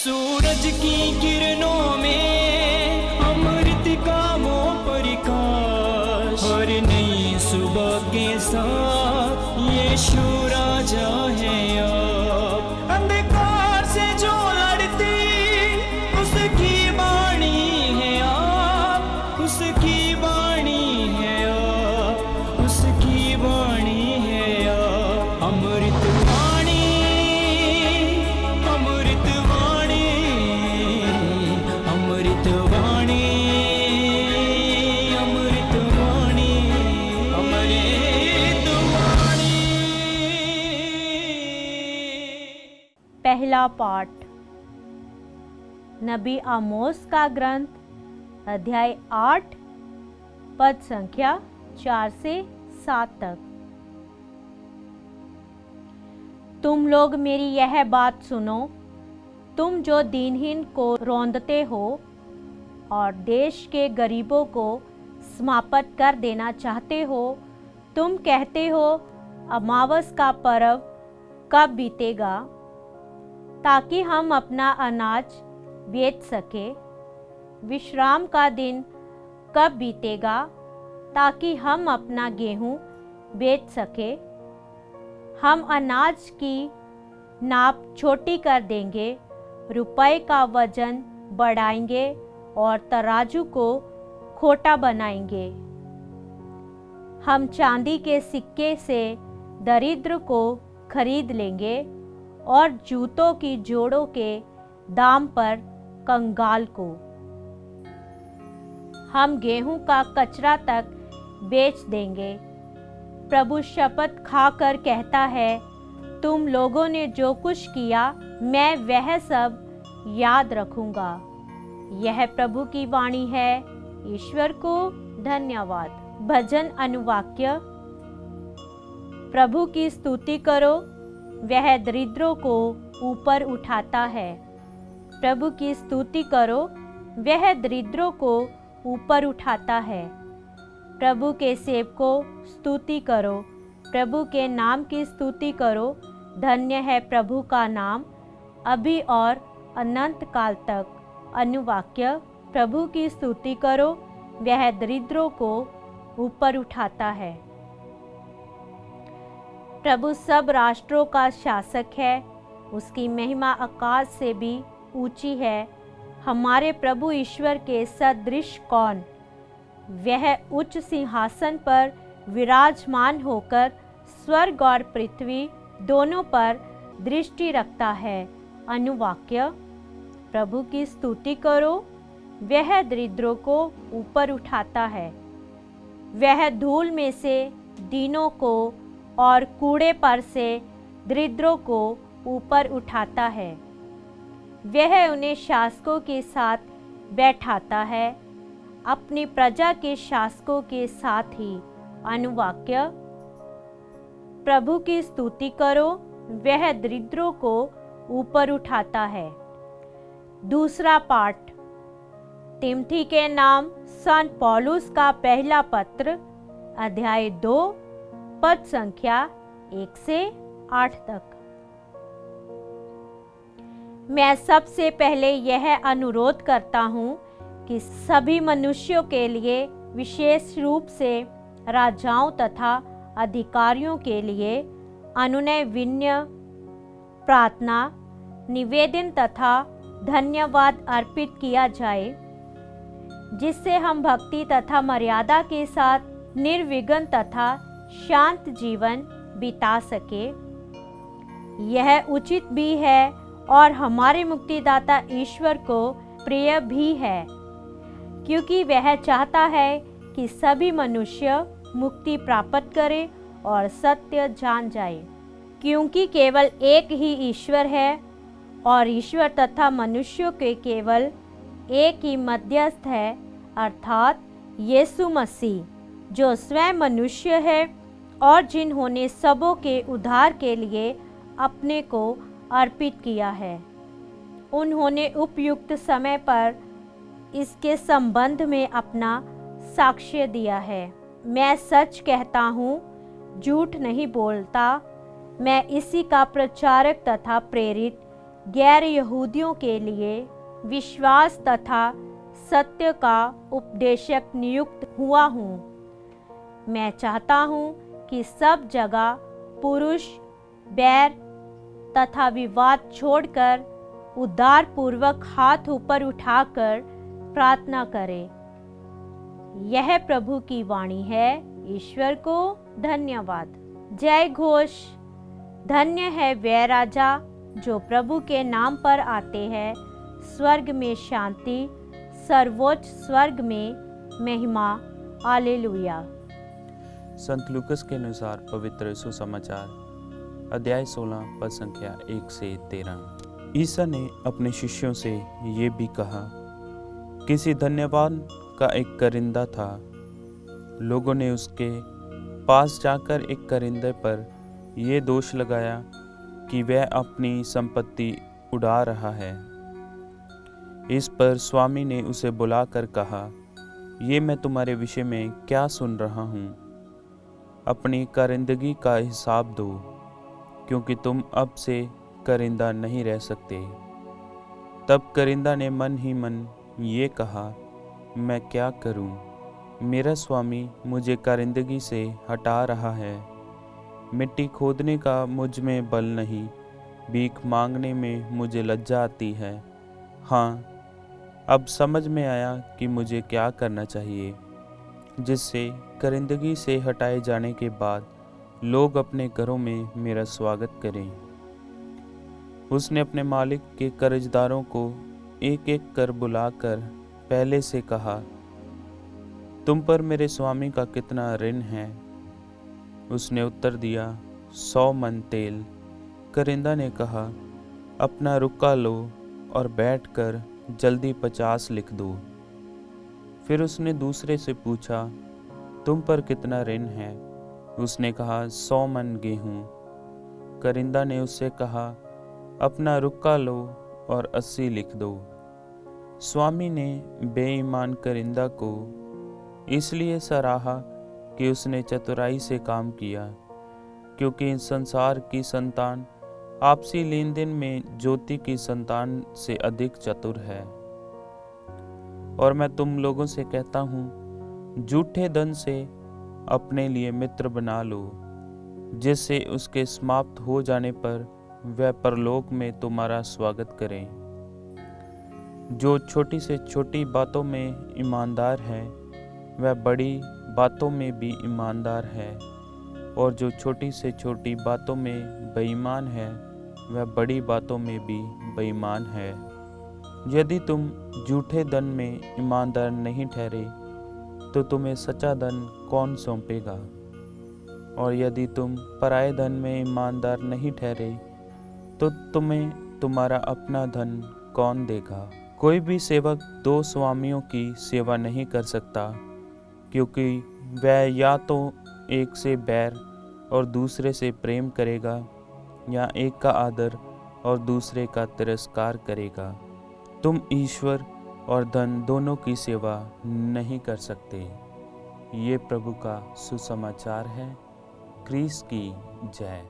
सूरज की किरणों में अमृत का वो प्रकाश, हर नई सुबह के साथ यीशु राजा है अब। अंधकार से जो लड़ती उसकी वाणी है आप, उसकी वाणी है आप, उसकी वाणी है आप। अमृत वाणी, अमृत वाणी, अमृत वाणी, अमृत वाणी, अमृत वाणी। पहला पाठ नबी आमोस का ग्रंथ अध्याय 8 पद संख्या 4 से 7 तक। तुम लोग मेरी यह बात सुनो, तुम जो दीनहीन को रौंदते हो और देश के गरीबों को समाप्त कर देना चाहते हो। तुम कहते हो अमावस का पर्व कब बीतेगा ताकि हम अपना अनाज बेच सके। विश्राम का दिन कब बीतेगा ताकि हम अपना गेहूं बेच सके। हम अनाज की नाप छोटी कर देंगे, रुपए का वजन बढ़ाएंगे और तराजू को खोटा बनाएंगे। हम चांदी के सिक्के से दरिद्र को खरीद लेंगे और जूतों की जोड़ों के दाम पर कंगाल को। हम गेहूं का कचरा तक बेच देंगे। प्रभु शपथ खाकर कहता है, तुम लोगों ने जो कुछ किया मैं वह सब याद रखूंगा। यह प्रभु की वाणी है। ईश्वर को धन्यवाद। भजन अनुवाक्य। प्रभु की स्तुति करो, वह दरिद्रों को ऊपर उठाता है। प्रभु की स्तुति करो, वह दरिद्रों को ऊपर उठाता है। प्रभु के सेवकों स्तुति करो, प्रभु के नाम की स्तुति करो। धन्य है प्रभु का नाम अभी और अनंत काल तक। अनुवाक्य। प्रभु की स्तुति करो, वह दरिद्रों को ऊपर उठाता है। प्रभु सब राष्ट्रों का शासक है, उसकी महिमा आकाश से भी ऊंची है। हमारे प्रभु ईश्वर के सदृश कौन। वह उच्च सिंहासन पर विराजमान होकर स्वर्ग और पृथ्वी दोनों पर दृष्टि रखता है। अनुवाक्य। प्रभु की स्तुति करो, वह दरिद्रों को ऊपर उठाता है। वह धूल में से दीनों को और कूड़े पर से दरिद्रों को ऊपर उठाता है। वह उन्हें शासकों के साथ बैठाता है, अपनी प्रजा के शासकों के साथ ही। अनुवाक्य। प्रभु की स्तुति करो, वह दरिद्रों को ऊपर उठाता है। दूसरा पाठ तिमोथी के नाम संत पौलुस का पहला पत्र अध्याय 2 पद संख्या 1 से 8 तक। मैं सबसे पहले यह अनुरोध करता हूँ कि सभी मनुष्यों के लिए, विशेष रूप से राजाओं तथा अधिकारियों के लिए अनुनय, विनय, प्रार्थना, निवेदन तथा धन्यवाद अर्पित किया जाए, जिससे हम भक्ति तथा मर्यादा के साथ निर्विघ्न तथा शांत जीवन बिता सके। यह उचित भी है और हमारे मुक्तिदाता ईश्वर को प्रिय भी है, क्योंकि वह चाहता है कि सभी मनुष्य मुक्ति प्राप्त करें और सत्य जान जाए। क्योंकि केवल एक ही ईश्वर है और ईश्वर तथा मनुष्यों के केवल एक ही मध्यस्थ है, अर्थात यीशु मसीह, जो स्वयं मनुष्य है और जिन्होंने सबों के उद्धार के लिए अपने को अर्पित किया है। उन्होंने उपयुक्त समय पर इसके संबंध में अपना साक्ष्य दिया है। मैं सच कहता हूँ, झूठ नहीं बोलता। मैं इसी का प्रचारक तथा प्रेरित गैर यहूदियों के लिए विश्वास तथा सत्य का उपदेशक नियुक्त हुआ हूँ। मैं चाहता हूँ कि सब जगह पुरुष बैर तथा विवाद छोड़कर उदारपूर्वक हाथ ऊपर उठाकर प्रार्थना करें। यह प्रभु की वाणी है। ईश्वर को धन्यवाद। जय घोष। धन्य है वह राजा जो प्रभु के नाम पर आते हैं। स्वर्ग में शांति, सर्वोच्च स्वर्ग में महिमा। हालेलुया। संत लूकस के अनुसार पवित्र सुसमाचार अध्याय 16 पद संख्या 1 से 13। ईसा ने अपने शिष्यों से ये भी कहा, किसी धन्यवान का एक करिंदा था। लोगों ने उसके पास जाकर एक करिंदे पर यह दोष लगाया कि वह अपनी संपत्ति उड़ा रहा है। इस पर स्वामी ने उसे बुलाकर कहा, ये मैं तुम्हारे विषय में क्या सुन रहा हूँ? अपनी कारिंदगी का हिसाब दो, क्योंकि तुम अब से करिंदा नहीं रह सकते। तब करिंदा ने मन ही मन ये कहा, मैं क्या करूं? मेरा स्वामी मुझे कारिंदगी से हटा रहा है। मिट्टी खोदने का मुझ में बल नहीं, भीख मांगने में मुझे लज्जा आती है। हाँ, अब समझ में आया कि मुझे क्या करना चाहिए, जिससे कारिंदगी से हटाए जाने के बाद लोग अपने घरों में मेरा स्वागत करें। उसने अपने मालिक के कर्जदारों को एक एक कर बुलाकर पहले से कहा, तुम पर मेरे स्वामी का कितना ऋण है? उसने उत्तर दिया, 100 मन तेल। करिंदा ने कहा, अपना रुका लो और बैठकर जल्दी 50 लिख दो। फिर उसने दूसरे से पूछा, तुम पर कितना ऋण है? उसने कहा, 100 मन गेहूं। करिंदा ने उससे कहा, अपना रुका लो और 80 लिख दो। स्वामी ने बेईमान करिंदा को इसलिए सराहा कि उसने चतुराई से काम किया, क्योंकि इस संसार की संतान आपसी लेन देन में ज्योति की संतान से अधिक चतुर है। और मैं तुम लोगों से कहता हूँ, झूठे धन से अपने लिए मित्र बना लो, जिससे उसके समाप्त हो जाने पर वह परलोक में तुम्हारा स्वागत करें। जो छोटी से छोटी बातों में ईमानदार है, वह बड़ी बातों में भी ईमानदार है, और जो छोटी से छोटी बातों में बेईमान है, वह बड़ी बातों में भी बेईमान है। यदि तुम झूठे धन में ईमानदार नहीं ठहरे, तो तुम्हें सच्चा धन कौन सौंपेगा? और यदि तुम पराये धन में ईमानदार नहीं ठहरे, तो तुम्हें तुम्हारा अपना धन कौन देगा? कोई भी सेवक 2 स्वामियों की सेवा नहीं कर सकता, क्योंकि वह या तो एक से बैर और दूसरे से प्रेम करेगा, या एक का आदर और दूसरे का तिरस्कार करेगा। तुम ईश्वर और धन दोनों की सेवा नहीं कर सकते। ये प्रभु का सुसमाचार है। क्रीस की जय।